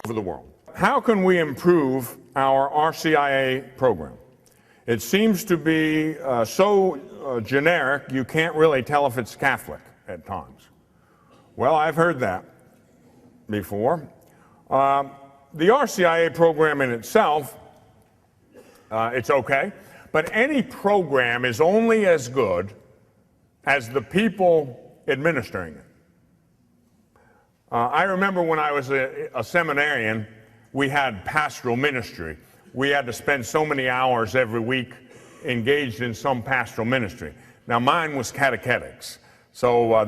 over the world. How can we improve our RCIA program? It seems to be so generic you can't really tell if it's Catholic at times. Well, I've heard that before. The RCIA program in itself, it's okay, but any program is only as good as the people administering it. I remember when I was a seminarian, we had pastoral ministry. We had to spend so many hours every week engaged in some pastoral ministry. Now mine was catechetics. So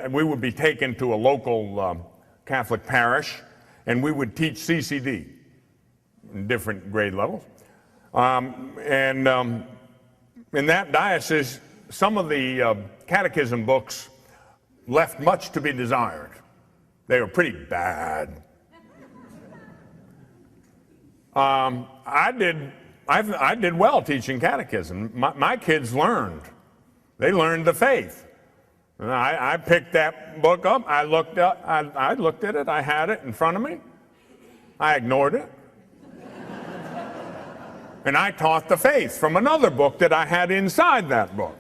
we would be taken to a local Catholic parish, and we would teach CCD in different grade levels. In that diocese, some of the catechism books left much to be desired. They were pretty bad. I did well teaching catechism. My kids learned. They learned the faith. And I picked that book up. I looked at it. I had it in front of me. I ignored it. And I taught the faith from another book that I had inside that book.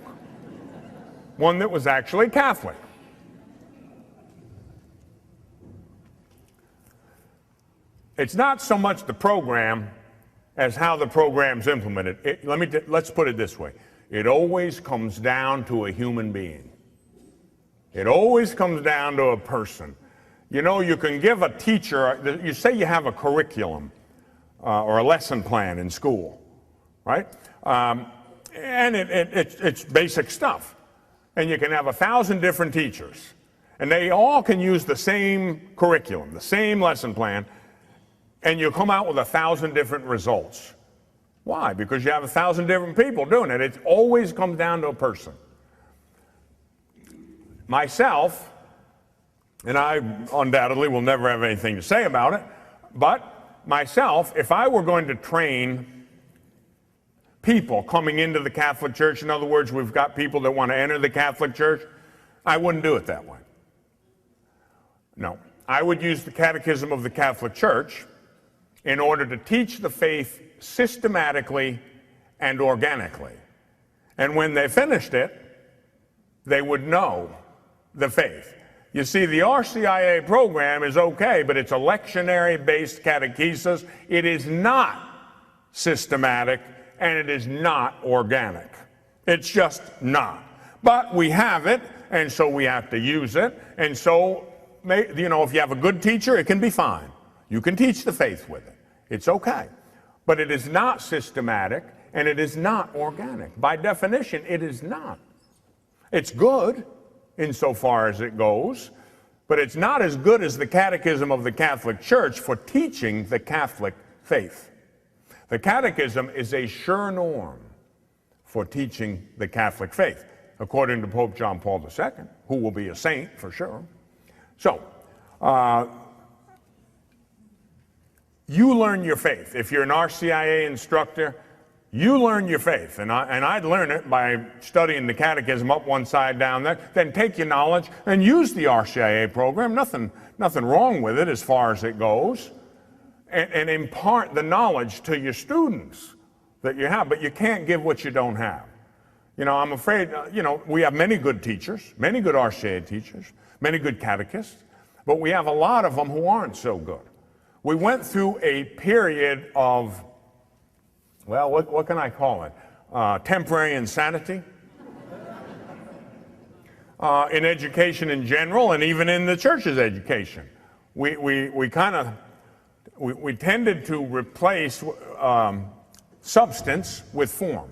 One that was actually Catholic. It's not so much the program as how the program's implemented. Let's put it this way. It always comes down to a human being. It always comes down to a person. You know, you can give a teacher, you say you have a curriculum or a lesson plan in school, right? And it's basic stuff. And you can have 1,000 different teachers. And they all can use the same curriculum, the same lesson plan, and you come out with 1,000 different results. Why? Because you have 1,000 different people doing it. It always comes down to a person. Myself, and I undoubtedly will never have anything to say about it, but myself, if I were going to train people coming into the Catholic Church, in other words, we've got people that want to enter the Catholic Church, I wouldn't do it that way. No, I would use the Catechism of the Catholic Church in order to teach the faith systematically and organically. And when they finished it, they would know the faith. You see, the RCIA program is okay, but it's a lectionary-based catechesis. It is not systematic, and it is not organic. It's just not. But we have it, and so we have to use it. And so, you know, if you have a good teacher, it can be fine. You can teach the faith with it. It's okay. But it is not systematic, and it is not organic. By definition, it is not. It's good insofar as it goes, but it's not as good as the Catechism of the Catholic Church for teaching the Catholic faith. The Catechism is a sure norm for teaching the Catholic faith, according to Pope John Paul II, who will be a saint for sure. So, you learn your faith. If you're an RCIA instructor, you learn your faith. And I'd learn it by studying the catechism up one side, down there, then take your knowledge and use the RCIA program. Nothing wrong with it as far as it goes. And impart the knowledge to your students that you have. But you can't give what you don't have. You know, I'm afraid, you know, we have many good teachers, many good RCIA teachers, many good catechists, but we have a lot of them who aren't so good. We went through a period of, well, what can I call it? Temporary insanity in education in general, and even in the church's education. We tended to replace substance with form.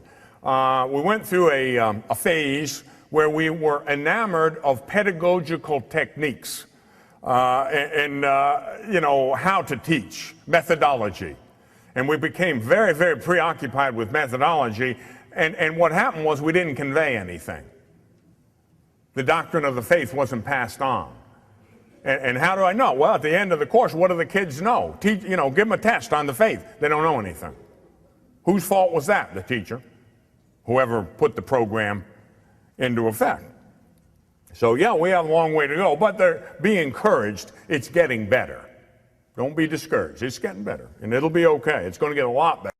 We went through a phase where we were enamored of pedagogical techniques. You know, how to teach, methodology. And we became very, very preoccupied with methodology. And what happened was we didn't convey anything. The doctrine of the faith wasn't passed on. And how do I know? Well, at the end of the course, what do the kids know? You know, give them a test on the faith. They don't know anything. Whose fault was that? The teacher. Whoever put the program into effect. So, yeah, we have a long way to go, but be encouraged. It's getting better. Don't be discouraged. It's getting better, and it'll be okay. It's going to get a lot better.